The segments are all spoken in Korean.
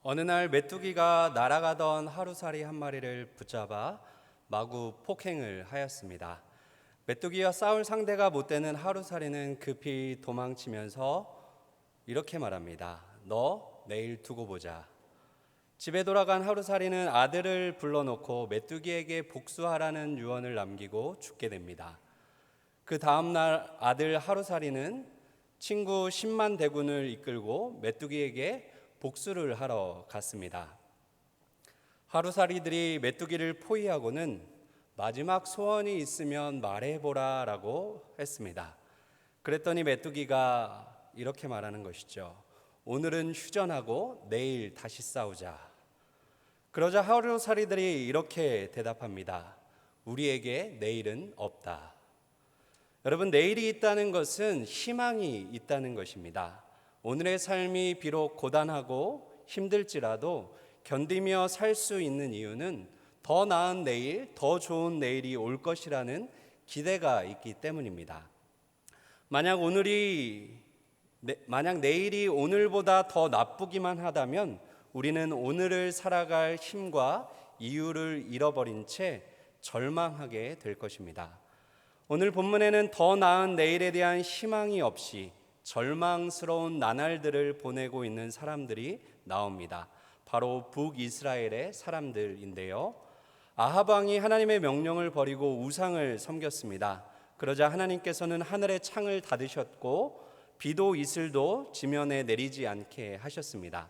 어느 날 메뚜기가 날아가던 하루살이 한 마리를 붙잡아 마구 폭행을 하였습니다. 메뚜기와 싸울 상대가 못 되는 하루살이는 급히 도망치면서 이렇게 말합니다. 너 내일 두고 보자. 집에 돌아간 하루살이는 아들을 불러놓고 메뚜기에게 복수하라는 유언을 남기고 죽게 됩니다. 그 다음날 아들 하루살이는 친구 10만 대군을 이끌고 메뚜기에게 복수를 하러 갔습니다. 하루살이들이 메뚜기를 포위하고는 마지막 소원이 있으면 말해보라 라고 했습니다. 그랬더니 메뚜기가 이렇게 말하는 것이죠. 오늘은 휴전하고 내일 다시 싸우자. 그러자 하루살이들이 이렇게 대답합니다. 우리에게 내일은 없다. 여러분, 내일이 있다는 것은 희망이 있다는 것입니다. 오늘의 삶이 비록 고단하고 힘들지라도 견디며 살 수 있는 이유는 더 나은 내일, 더 좋은 내일이 올 것이라는 기대가 있기 때문입니다. 만약 내일이 오늘보다 더 나쁘기만 하다면 우리는 오늘을 살아갈 힘과 이유를 잃어버린 채 절망하게 될 것입니다. 오늘 본문에는 더 나은 내일에 대한 희망이 없이 절망스러운 나날들을 보내고 있는 사람들이 나옵니다. 바로 북이스라엘의 사람들인데요. 아합 왕이 하나님의 명령을 버리고 우상을 섬겼습니다. 그러자 하나님께서는 하늘의 창을 닫으셨고 비도 이슬도 지면에 내리지 않게 하셨습니다.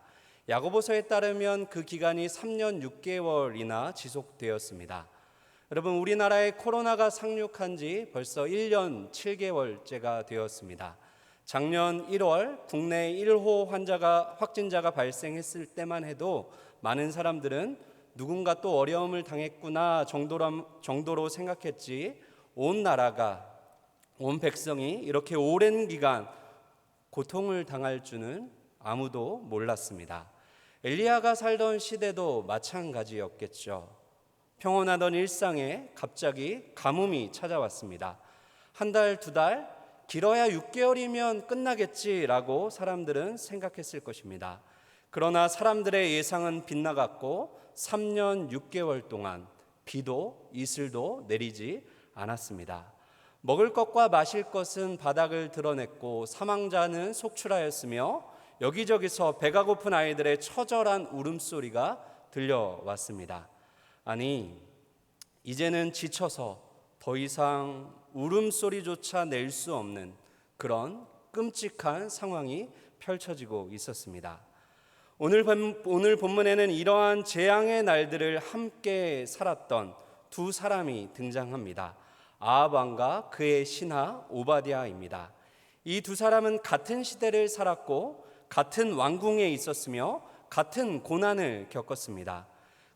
야고보서에 따르면 그 기간이 3년 6개월이나 지속되었습니다. 여러분, 우리나라에 코로나가 상륙한 지 벌써 1년 7개월째가 되었습니다. 작년 1월 국내 1호 확진자가 발생했을 때만 해도 많은 사람들은 누군가 또 어려움을 당했구나 정도로 생각했지, 온 나라가, 온 백성이 이렇게 오랜 기간 고통을 당할 줄은 아무도 몰랐습니다. 엘리야가 살던 시대도 마찬가지였겠죠. 평온하던 일상에 갑자기 가뭄이 찾아왔습니다. 한 달, 두 달, 길어야 6개월이면 끝나겠지라고 사람들은 생각했을 것입니다. 그러나 사람들의 예상은 빗나갔고 3년 6개월 동안 비도 이슬도 내리지 않았습니다. 먹을 것과 마실 것은 바닥을 드러냈고 사망자는 속출하였으며 여기저기서 배가 고픈 아이들의 처절한 울음소리가 들려왔습니다. 아니, 이제는 지쳐서 더 이상 울음소리조차 낼 수 없는 그런 끔찍한 상황이 펼쳐지고 있었습니다. 오늘 본문에는 이러한 재앙의 날들을 함께 살았던 두 사람이 등장합니다. 아합 왕과 그의 신하 오바댜입니다. 이 두 사람은 같은 시대를 살았고 같은 왕궁에 있었으며 같은 고난을 겪었습니다.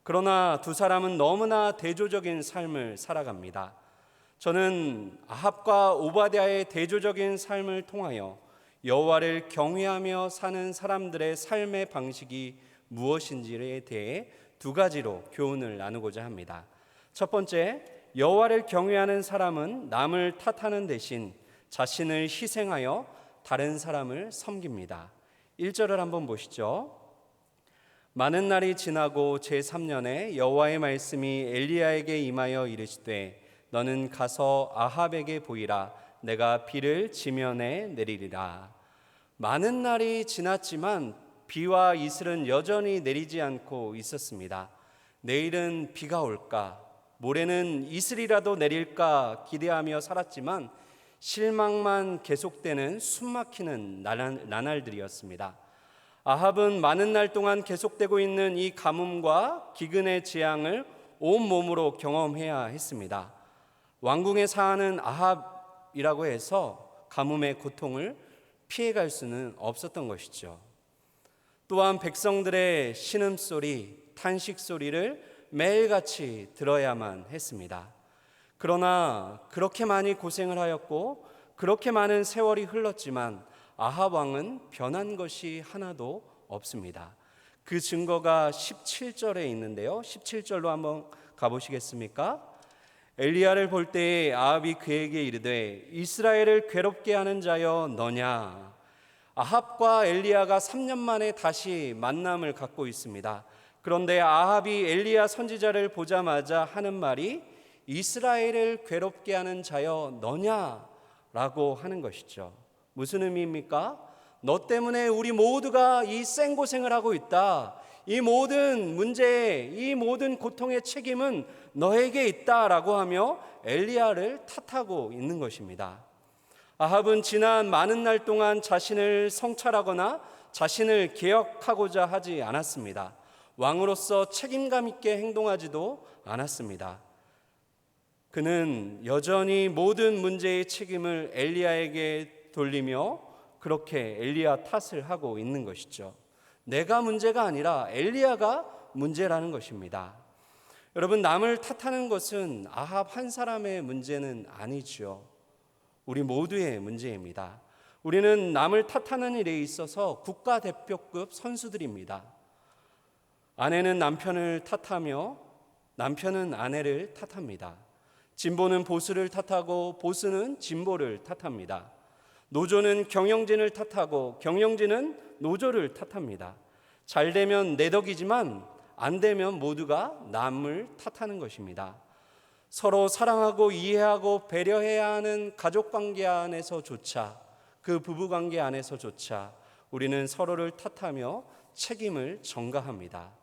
그러나 두 사람은 너무나 대조적인 삶을 살아갑니다. 저는 아합과 오바댜의 대조적인 삶을 통하여 여호와를 경외하며 사는 사람들의 삶의 방식이 무엇인지에 대해 두 가지로 교훈을 나누고자 합니다. 첫 번째, 여호와를 경외하는 사람은 남을 탓하는 대신 자신을 희생하여 다른 사람을 섬깁니다. 1절을 한번 보시죠. 많은 날이 지나고 제3년에 여호와의 말씀이 엘리야에게 임하여 이르시되 너는 가서 아합에게 보이라. 내가 비를 지면에 내리리라. 많은 날이 지났지만 비와 이슬은 여전히 내리지 않고 있었습니다. 내일은 비가 올까, 모레는 이슬이라도 내릴까 기대하며 살았지만 실망만 계속되는 숨막히는 나날들이었습니다. 아합은 많은 날 동안 계속되고 있는 이 가뭄과 기근의 재앙을 온몸으로 경험해야 했습니다. 왕궁에 사는 아합이라고 해서 가뭄의 고통을 피해갈 수는 없었던 것이죠. 또한 백성들의 신음소리, 탄식소리를 매일같이 들어야만 했습니다. 그러나 그렇게 많이 고생을 하였고 그렇게 많은 세월이 흘렀지만 아합 왕은 변한 것이 하나도 없습니다. 그 증거가 17절에 있는데요. 17절로 한번 가보시겠습니까? 엘리야를 볼 때에 아합이 그에게 이르되 이스라엘을 괴롭게 하는 자여 너냐? 아합과 엘리야가 3년 만에 다시 만남을 갖고 있습니다. 그런데 아합이 엘리야 선지자를 보자마자 하는 말이 이스라엘을 괴롭게 하는 자여 너냐라고 하는 것이죠. 무슨 의미입니까? 너 때문에 우리 모두가 이 생고생을 하고 있다. 이 모든 문제, 이 모든 고통의 책임은 너에게 있다라고 하며 엘리야를 탓하고 있는 것입니다. 아합은 지난 많은 날 동안 자신을 성찰하거나 자신을 개혁하고자 하지 않았습니다. 왕으로서 책임감 있게 행동하지도 않았습니다. 그는 여전히 모든 문제의 책임을 엘리야에게 돌리며 그렇게 엘리야 탓을 하고 있는 것이죠. 내가 문제가 아니라 엘리야가 문제라는 것입니다. 여러분, 남을 탓하는 것은 아합 한 사람의 문제는 아니죠. 우리 모두의 문제입니다. 우리는 남을 탓하는 일에 있어서 국가대표급 선수들입니다. 아내는 남편을 탓하며 남편은 아내를 탓합니다. 진보는 보수를 탓하고 보수는 진보를 탓합니다. 노조는 경영진을 탓하고 경영진은 노조를 탓합니다. 잘 되면 내 덕이지만 안 되면 모두가 남을 탓하는 것입니다. 서로 사랑하고 이해하고 배려해야 하는 가족관계 안에서조차, 그 부부관계 안에서조차 우리는 서로를 탓하며 책임을 전가합니다.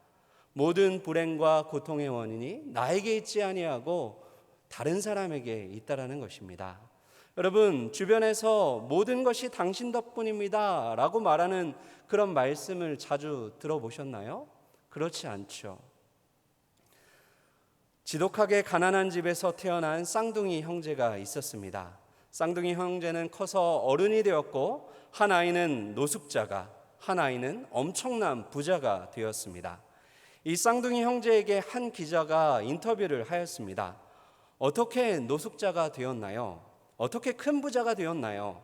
모든 불행과 고통의 원인이 나에게 있지 아니하고 다른 사람에게 있다라는 것입니다. 여러분, 주변에서 모든 것이 당신 덕분입니다 라고 말하는 그런 말씀을 자주 들어보셨나요? 그렇지 않죠. 지독하게 가난한 집에서 태어난 쌍둥이 형제가 있었습니다. 쌍둥이 형제는 커서 어른이 되었고 한 아이는 노숙자가, 한 아이는 엄청난 부자가 되었습니다. 이 쌍둥이 형제에게 한 기자가 인터뷰를 하였습니다. 어떻게 노숙자가 되었나요? 어떻게 큰 부자가 되었나요?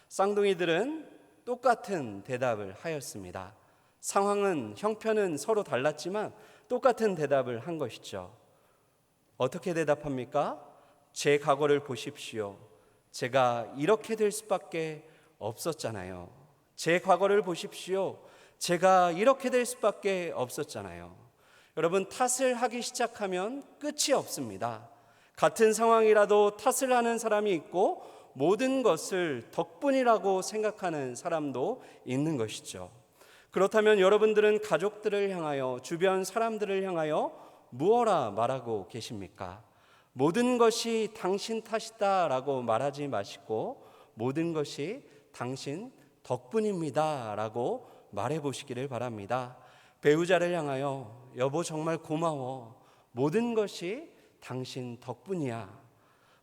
쌍둥이들은 똑같은 대답을 하였습니다. 상황은, 형편은 서로 달랐지만 똑같은 대답을 한 것이죠. 어떻게 대답합니까? 제 과거를 보십시오. 제가 이렇게 될 수밖에 없었잖아요. 제 과거를 보십시오. 제가 이렇게 될 수밖에 없었잖아요. 여러분, 탓을 하기 시작하면 끝이 없습니다. 같은 상황이라도 탓을 하는 사람이 있고 모든 것을 덕분이라고 생각하는 사람도 있는 것이죠. 그렇다면 여러분들은 가족들을 향하여, 주변 사람들을 향하여 무엇라 말하고 계십니까? 모든 것이 당신 탓이다 라고 말하지 마시고 모든 것이 당신 덕분입니다 라고 말해 보시기를 바랍니다. 배우자를 향하여 여보 정말 고마워. 모든 것이 당신 덕분이야.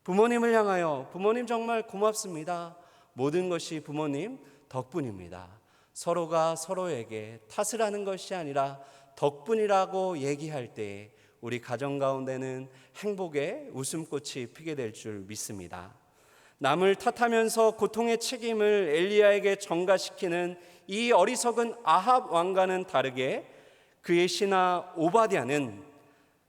부모님을 향하여 부모님 정말 고맙습니다. 모든 것이 부모님 덕분입니다. 서로가 서로에게 탓을 하는 것이 아니라 덕분이라고 얘기할 때 우리 가정 가운데는 행복의 웃음꽃이 피게 될 줄 믿습니다. 남을 탓하면서 고통의 책임을 엘리야에게 전가시키는 이 어리석은 아합 왕과는 다르게 그의 신하 오바댜는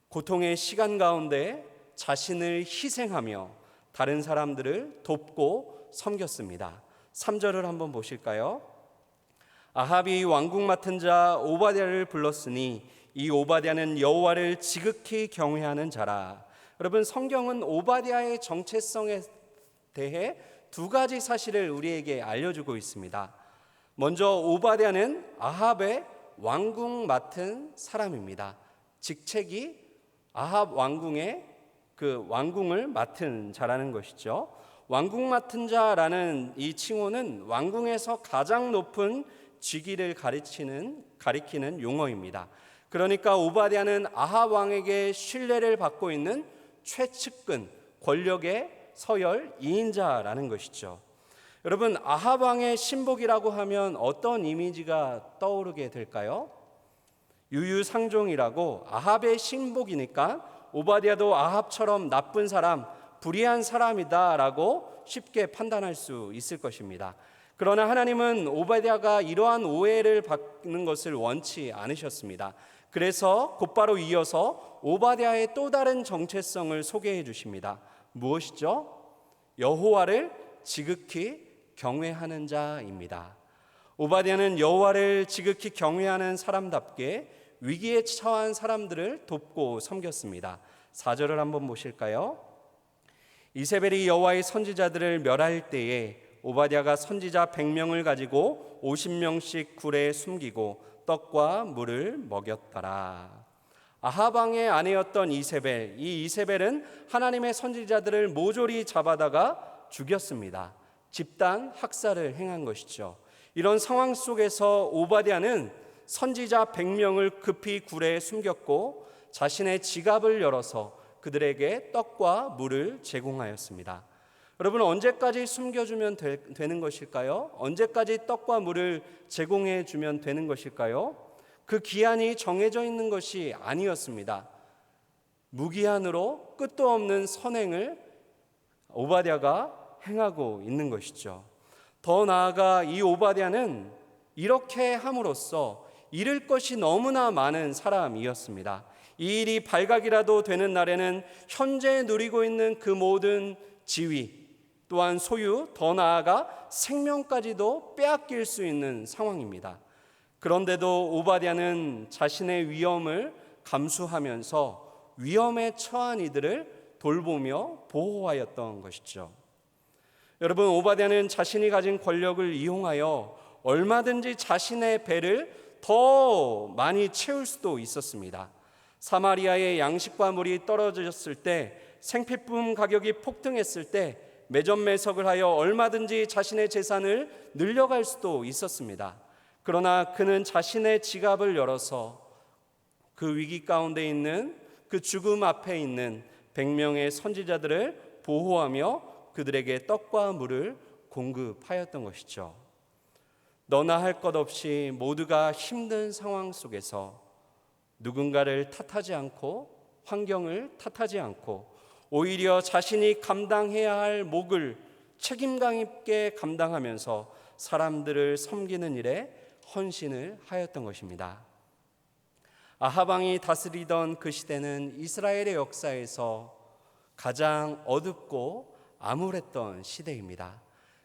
고통의 시간 가운데 자신을 희생하며 다른 사람들을 돕고 섬겼습니다. 3절을 한번 보실까요? 아합이 왕궁 맡은 자 오바댜를 불렀으니 이 오바댜는 여호와를 지극히 경외하는 자라. 여러분, 성경은 오바댜의 정체성에 대해 두 가지 사실을 우리에게 알려주고 있습니다. 먼저 오바댜는 아합의 왕궁 맡은 사람입니다. 직책이 아합 왕궁의 그 왕궁을 맡은 자라는 것이죠. 왕궁 맡은 자라는 이 칭호는 왕궁에서 가장 높은 직위를 가리키는 용어입니다. 그러니까 오바댜는 아합 왕에게 신뢰를 받고 있는 최측근, 권력의 서열 2인자라는 것이죠. 여러분, 아합 왕의 신복이라고 하면 어떤 이미지가 떠오르게 될까요? 유유상종이라고, 아합의 신복이니까 오바댜도 아합처럼 나쁜 사람, 불의한 사람이다라고 쉽게 판단할 수 있을 것입니다. 그러나 하나님은 오바댜가 이러한 오해를 받는 것을 원치 않으셨습니다. 그래서 곧바로 이어서 오바댜의 또 다른 정체성을 소개해 주십니다. 무엇이죠? 여호와를 지극히 경외하는 자입니다. 오바댜는 여호와를 지극히 경외하는 사람답게 위기에 처한 사람들을 돕고 섬겼습니다. 4절을 한번 보실까요? 이세벨이 여호와의 선지자들을 멸할 때에 오바댜가 선지자 100명을 가지고 50명씩 굴에 숨기고 떡과 물을 먹였더라. 아합 왕의 아내였던 이세벨, 이 이세벨은 하나님의 선지자들을 모조리 잡아다가 죽였습니다. 집단 학살을 행한 것이죠. 이런 상황 속에서 오바댜는 선지자 100명을 급히 굴에 숨겼고 자신의 지갑을 열어서 그들에게 떡과 물을 제공하였습니다. 여러분, 언제까지 숨겨주면 되는 것일까요? 언제까지 떡과 물을 제공해 주면 되는 것일까요? 그 기한이 정해져 있는 것이 아니었습니다. 무기한으로 끝도 없는 선행을 오바댜가 행하고 있는 것이죠. 더 나아가 이 오바댜는 이렇게 함으로써 잃을 것이 너무나 많은 사람이었습니다. 이 일이 발각이라도 되는 날에는 현재 누리고 있는 그 모든 지위, 또한 소유, 더 나아가 생명까지도 빼앗길 수 있는 상황입니다. 그런데도 오바댜는 자신의 위험을 감수하면서 위험에 처한 이들을 돌보며 보호하였던 것이죠. 여러분, 오바댜는 자신이 가진 권력을 이용하여 얼마든지 자신의 배를 더 많이 채울 수도 있었습니다. 사마리아의 양식과 물이 떨어졌을 때, 생필품 가격이 폭등했을 때 매점매석을 하여 얼마든지 자신의 재산을 늘려갈 수도 있었습니다. 그러나 그는 자신의 지갑을 열어서 그 위기 가운데 있는, 그 죽음 앞에 있는 100명의 선지자들을 보호하며 그들에게 떡과 물을 공급하였던 것이죠. 너나 할 것 없이 모두가 힘든 상황 속에서 누군가를 탓하지 않고 환경을 탓하지 않고 오히려 자신이 감당해야 할 몫을 책임감 있게 감당하면서 사람들을 섬기는 일에 헌신을 하였던 것입니다. 아합 왕이 다스리던 그 시대는 이스라엘의 역사에서 가장 어둡고 암울했던 시대입니다.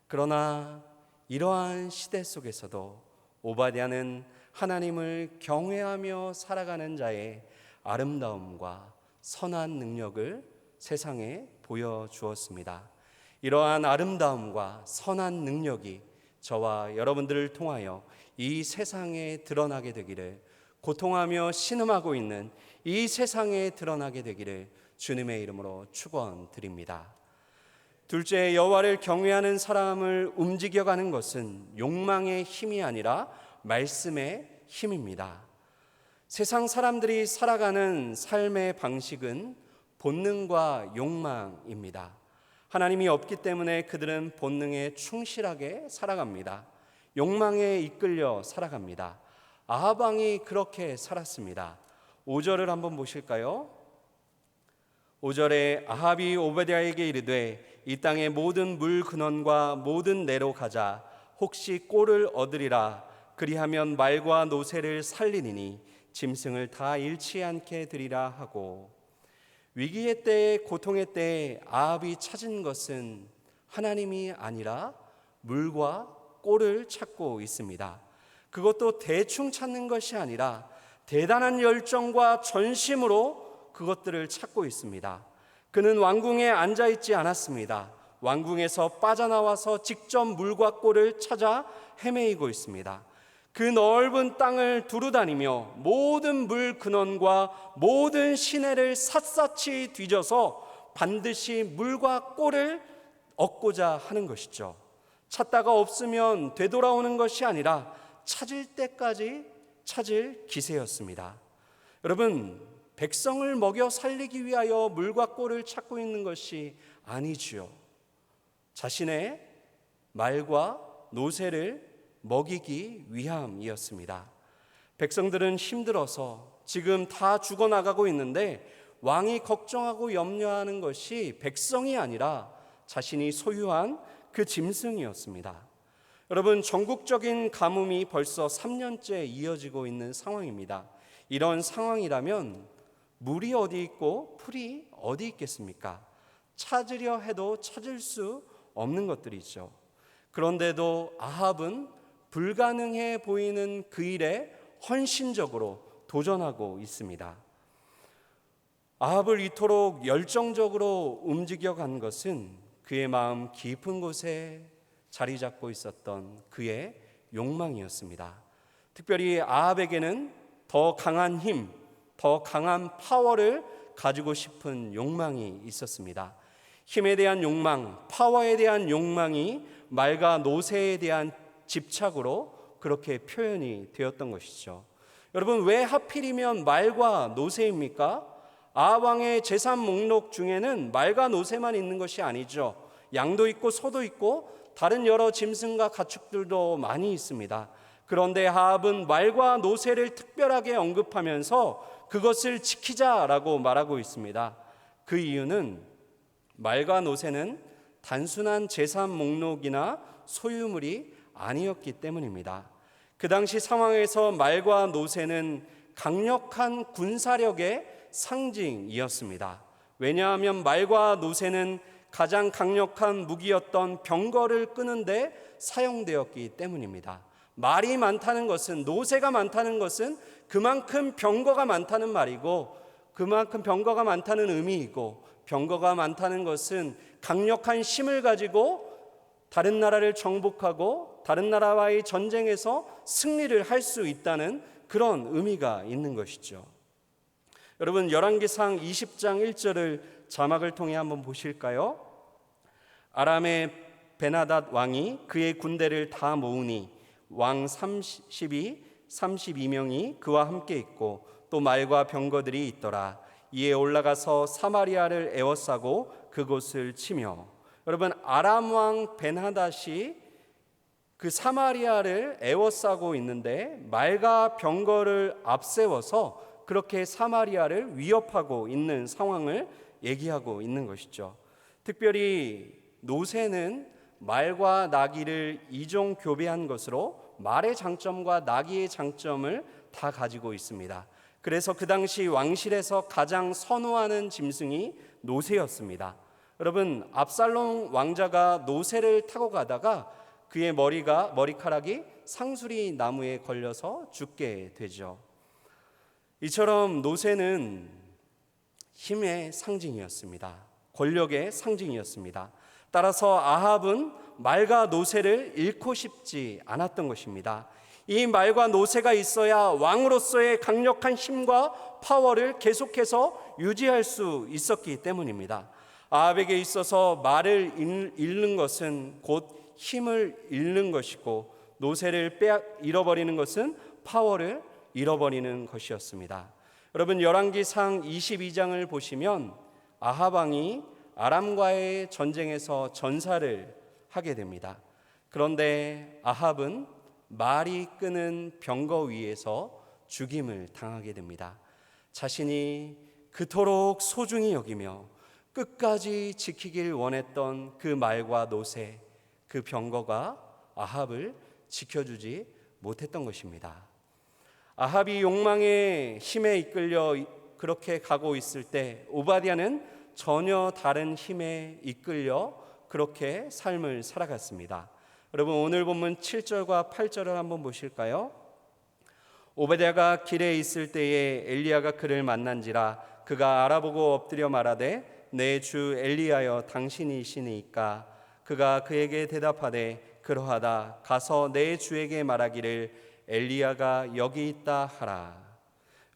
그러나 이러한 시대 속에서도 오바댜는 하나님을 경외하며 살아가는 자의 아름다움과 선한 능력을 세상에 보여주었습니다. 이러한 아름다움과 선한 능력이 저와 여러분들을 통하여 이 세상에 드러나게 되기를, 고통하며 신음하고 있는 이 세상에 드러나게 되기를 주님의 이름으로 축원드립니다. 둘째, 여호와를 경외하는 사람을 움직여가는 것은 욕망의 힘이 아니라 말씀의 힘입니다. 세상 사람들이 살아가는 삶의 방식은 본능과 욕망입니다. 하나님이 없기 때문에 그들은 본능에 충실하게 살아갑니다. 욕망에 이끌려 살아갑니다. 아합 왕이 그렇게 살았습니다. 5절을 한번 보실까요? 5절에 아합이 오베댜에게 이르되 이 땅의 모든 물 근원과 모든 내로 가자. 혹시 꼴을 얻으리라. 그리하면 말과 노새를 살리니니 짐승을 다 잃지 않게 되리라 하고, 위기의 때에, 고통의 때에 아합이 찾은 것은 하나님이 아니라 물과 꼴을 찾고 있습니다. 그것도 대충 찾는 것이 아니라 대단한 열정과 전심으로 그것들을 찾고 있습니다. 그는 왕궁에 앉아있지 않았습니다. 왕궁에서 빠져나와서 직접 물과 꼴을 찾아 헤매이고 있습니다. 그 넓은 땅을 두루다니며 모든 물 근원과 모든 시내를 샅샅이 뒤져서 반드시 물과 꼴을 얻고자 하는 것이죠. 찾다가 없으면 되돌아오는 것이 아니라 찾을 때까지 찾을 기세였습니다. 여러분, 백성을 먹여 살리기 위하여 물과 꼴을 찾고 있는 것이 아니지요. 자신의 말과 노새를 먹이기 위함이었습니다. 백성들은 힘들어서 지금 다 죽어나가고 있는데 왕이 걱정하고 염려하는 것이 백성이 아니라 자신이 소유한 그 짐승이었습니다. 여러분, 전국적인 가뭄이 벌써 3년째 이어지고 있는 상황입니다. 이런 상황이라면 물이 어디 있고 풀이 어디 있겠습니까? 찾으려 해도 찾을 수 없는 것들이죠. 그런데도 아합은 불가능해 보이는 그 일에 헌신적으로 도전하고 있습니다. 아합을 이토록 열정적으로 움직여간 것은 그의 마음 깊은 곳에 자리 잡고 있었던 그의 욕망이었습니다. 특별히 아합에게는 더 강한 힘, 더 강한 파워를 가지고 싶은 욕망이 있었습니다. 힘에 대한 욕망, 파워에 대한 욕망이 말과 노새에 대한 집착으로 그렇게 표현이 되었던 것이죠. 여러분, 왜 하필이면 말과 노새입니까? 아합 왕의 재산 목록 중에는 말과 노새만 있는 것이 아니죠. 양도 있고 소도 있고 다른 여러 짐승과 가축들도 많이 있습니다. 그런데 아합은 말과 노새를 특별하게 언급하면서 그것을 지키자라고 말하고 있습니다. 그 이유는 말과 노새는 단순한 재산 목록이나 소유물이 아니었기 때문입니다. 그 당시 상황에서 말과 노새는 강력한 군사력의 상징이었습니다. 왜냐하면 말과 노새는 가장 강력한 무기였던 병거를 끄는데 사용되었기 때문입니다. 말이 많다는 것은, 노새가 많다는 것은 그만큼 병거가 많다는 말이고, 그만큼 병거가 많다는 의미이고, 병거가 많다는 것은 강력한 힘을 가지고 다른 나라를 정복하고 다른 나라와의 전쟁에서 승리를 할 수 있다는 그런 의미가 있는 것이죠. 여러분, 열왕기상 20장 1절을 자막을 통해 한번 보실까요? 아람의 베나닷 왕이 그의 군대를 다 모으니 왕 32명이 그와 함께 있고 또 말과 병거들이 있더라. 이에 올라가서 사마리아를 에워싸고 그곳을 치며, 여러분, 아람 왕 베나닷이 그 사마리아를 에워싸고 있는데 말과 병거를 앞세워서 그렇게 사마리아를 위협하고 있는 상황을 얘기하고 있는 것이죠. 특별히 노새는 말과 나귀를 이종 교배한 것으로 말의 장점과 나귀의 장점을 다 가지고 있습니다. 그래서 그 당시 왕실에서 가장 선호하는 짐승이 노새였습니다. 여러분, 압살롬 왕자가 노새를 타고 가다가 그의 머리카락이 상수리 나무에 걸려서 죽게 되죠. 이처럼 노새는 힘의 상징이었습니다. 권력의 상징이었습니다. 따라서 아합은 말과 노새를 잃고 싶지 않았던 것입니다. 이 말과 노새가 있어야 왕으로서의 강력한 힘과 파워를 계속해서 유지할 수 있었기 때문입니다. 아합에게 있어서 말을 잃는 것은 곧 힘을 잃는 것이고, 노새를 잃어버리는 것은 파워를 잃어버리는 것이었습니다. 여러분, 열왕기상 22장을 보시면 아합 왕이 아람과의 전쟁에서 전사를 하게 됩니다. 그런데 아합은 말이 끄는 병거 위에서 죽임을 당하게 됩니다. 자신이 그토록 소중히 여기며 끝까지 지키길 원했던 그 말과 노새, 그 병거가 아합을 지켜주지 못했던 것입니다. 아합이 욕망의 힘에 이끌려 그렇게 가고 있을 때 오바댜는 전혀 다른 힘에 이끌려 그렇게 삶을 살아갔습니다. 여러분, 오늘 본문 7절과 8절을 한번 보실까요? 오바댜가 길에 있을 때에 엘리야가 그를 만난지라. 그가 알아보고 엎드려 말하되 내 주 엘리야여 당신이시니까. 그가 그에게 대답하되 그러하다. 가서 내 주에게 말하기를 엘리야가 여기 있다 하라.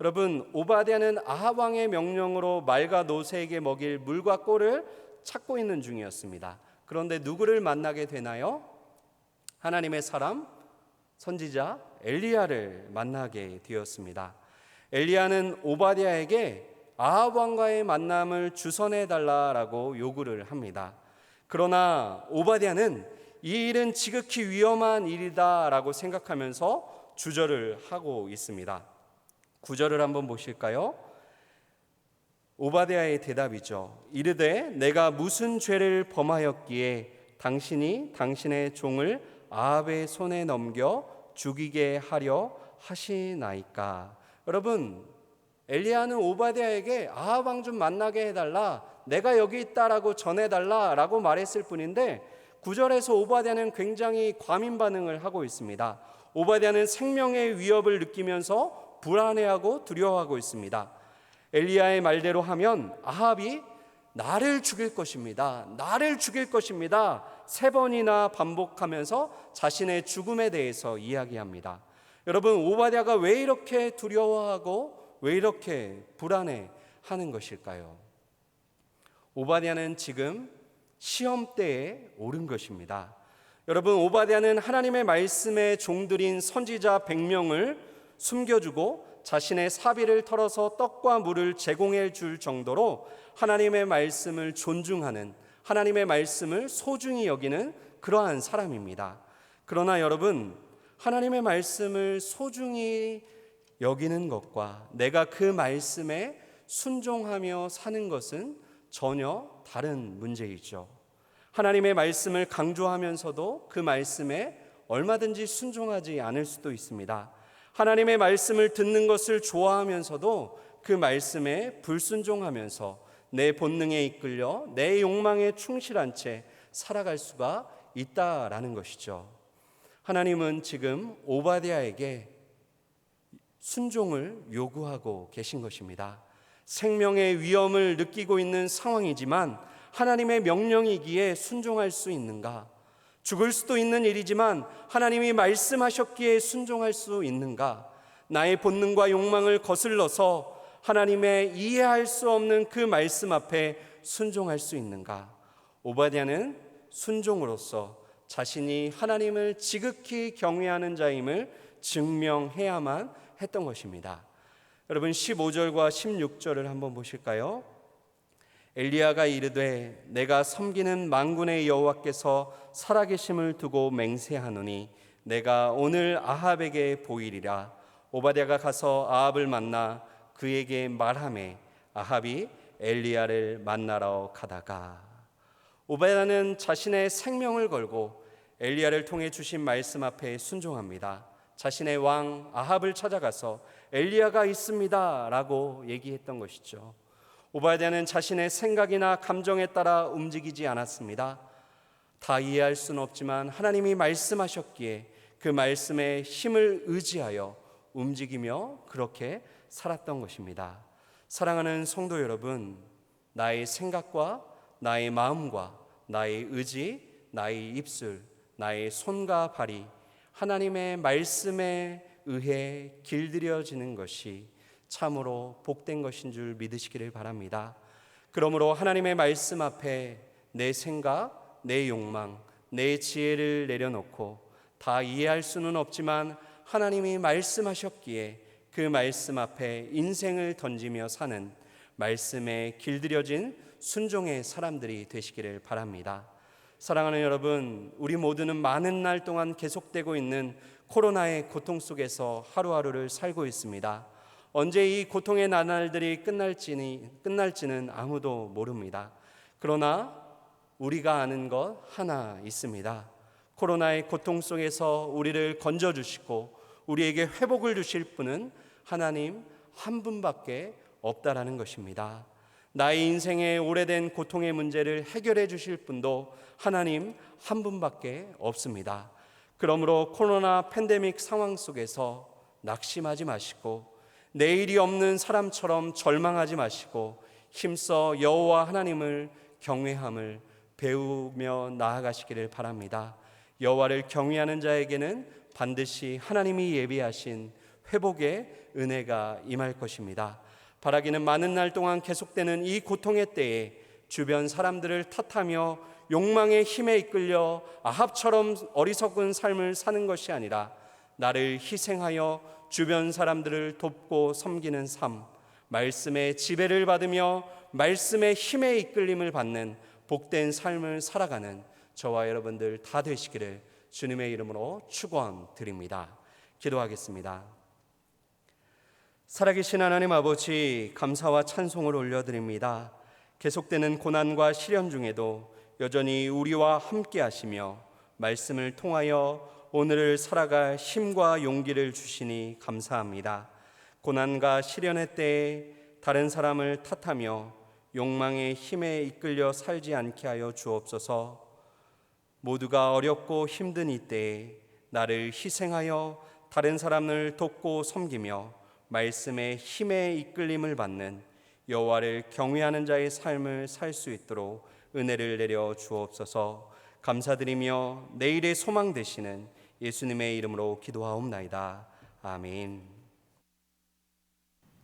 여러분, 오바댜는 아합 왕의 명령으로 말과 노새에게 먹일 물과 꼴을 찾고 있는 중이었습니다. 그런데 누구를 만나게 되나요? 하나님의 사람, 선지자 엘리야를 만나게 되었습니다. 엘리야는 오바댜에게 아합 왕과의 만남을 주선해 달라라고 요구를 합니다. 그러나 오바댜는 이 일은 지극히 위험한 일이다라고 생각하면서 주저를 하고 있습니다. 9절을 한번 보실까요? 오바댜의 대답이죠. 이르되 내가 무슨 죄를 범하였기에 당신이 당신의 종을 아합의 손에 넘겨 죽이게 하려 하시나이까. 여러분, 엘리야는 오바댜에게 아합 왕 좀 만나게 해달라, 내가 여기 있다라고 전해달라라고 말했을 뿐인데 9절에서 오바댜는 굉장히 과민 반응을 하고 있습니다. 오바댜는 생명의 위협을 느끼면서 불안해하고 두려워하고 있습니다. 엘리야의 말대로 하면 아합이 나를 죽일 것입니다. 나를 죽일 것입니다. 3번이나 반복하면서 자신의 죽음에 대해서 이야기합니다. 여러분, 오바댜가 왜 이렇게 두려워하고 왜 이렇게 불안해하는 것일까요? 오바댜는 지금 시험대에 오른 것입니다. 여러분, 오바댜는 하나님의 말씀에 종들인 선지자 100명을 숨겨주고 자신의 사비를 털어서 떡과 물을 제공해 줄 정도로 하나님의 말씀을 존중하는, 하나님의 말씀을 소중히 여기는 그러한 사람입니다. 그러나 여러분, 하나님의 말씀을 소중히 여기는 것과 내가 그 말씀에 순종하며 사는 것은 전혀 다른 문제이죠. 하나님의 말씀을 강조하면서도 그 말씀에 얼마든지 순종하지 않을 수도 있습니다. 하나님의 말씀을 듣는 것을 좋아하면서도 그 말씀에 불순종하면서 내 본능에 이끌려 내 욕망에 충실한 채 살아갈 수가 있다라는 것이죠. 하나님은 지금 오바댜에게 순종을 요구하고 계신 것입니다. 생명의 위험을 느끼고 있는 상황이지만 하나님의 명령이기에 순종할 수 있는가? 죽을 수도 있는 일이지만 하나님이 말씀하셨기에 순종할 수 있는가? 나의 본능과 욕망을 거슬러서 하나님의 이해할 수 없는 그 말씀 앞에 순종할 수 있는가? 오바댜는 순종으로써 자신이 하나님을 지극히 경외하는 자임을 증명해야만 했던 것입니다. 여러분, 15절과 16절을 한번 보실까요? 엘리야가 이르되 내가 섬기는 만군의 여호와께서 살아계심을 두고 맹세하노니 내가 오늘 아합에게 보이리라. 오바댜가 가서 아합을 만나 그에게 말하매 아합이 엘리야를 만나러 가다가. 오바댜는 자신의 생명을 걸고 엘리야를 통해 주신 말씀 앞에 순종합니다. 자신의 왕 아합을 찾아가서 엘리야가 있습니다 라고 얘기했던 것이죠. 오바댜는 자신의 생각이나 감정에 따라 움직이지 않았습니다. 다 이해할 수는 없지만 하나님이 말씀하셨기에 그 말씀에 힘을 의지하여 움직이며 그렇게 살았던 것입니다. 사랑하는 성도 여러분, 나의 생각과 나의 마음과 나의 의지, 나의 입술, 나의 손과 발이 하나님의 말씀에 의해 길들여지는 것이 참으로 복된 것인 줄 믿으시기를 바랍니다. 그러므로 하나님의 말씀 앞에 내 생각, 내 욕망, 내 지혜를 내려놓고 다 이해할 수는 없지만 하나님이 말씀하셨기에 그 말씀 앞에 인생을 던지며 사는 말씀에 길들여진 순종의 사람들이 되시기를 바랍니다. 사랑하는 여러분, 우리 모두는 많은 날 동안 계속되고 있는 코로나의 고통 속에서 하루하루를 살고 있습니다. 언제 이 고통의 나날들이 끝날지는 아무도 모릅니다. 그러나 우리가 아는 것 하나 있습니다. 코로나의 고통 속에서 우리를 건져주시고 우리에게 회복을 주실 분은 하나님 한 분밖에 없다라는 것입니다. 나의 인생의 오래된 고통의 문제를 해결해 주실 분도 하나님 한 분밖에 없습니다. 그러므로 코로나 팬데믹 상황 속에서 낙심하지 마시고 내일이 없는 사람처럼 절망하지 마시고 힘써 여호와 하나님을 경외함을 배우며 나아가시기를 바랍니다. 여호와를 경외하는 자에게는 반드시 하나님이 예비하신 회복의 은혜가 임할 것입니다. 바라기는 많은 날 동안 계속되는 이 고통의 때에 주변 사람들을 탓하며 욕망의 힘에 이끌려 아합처럼 어리석은 삶을 사는 것이 아니라 나를 희생하여 주변 사람들을 돕고 섬기는 삶, 말씀의 지배를 받으며 말씀의 힘에 이끌림을 받는 복된 삶을 살아가는 저와 여러분들 다 되시기를 주님의 이름으로 축원드립니다. 기도하겠습니다. 살아계신 하나님 아버지, 감사와 찬송을 올려드립니다. 계속되는 고난과 시련 중에도 여전히 우리와 함께 하시며 말씀을 통하여 오늘을 살아갈 힘과 용기를 주시니 감사합니다. 고난과 시련의 때에 다른 사람을 탓하며 욕망의 힘에 이끌려 살지 않게 하여 주옵소서. 모두가 어렵고 힘든 이때에 나를 희생하여 다른 사람을 돕고 섬기며 말씀의 힘에 이끌림을 받는 여호와를 경외하는 자의 삶을 살 수 있도록 은혜를 내려 주옵소서. 감사드리며 내일의 소망 되시는 예수님의 이름으로 기도하옵나이다. 아멘.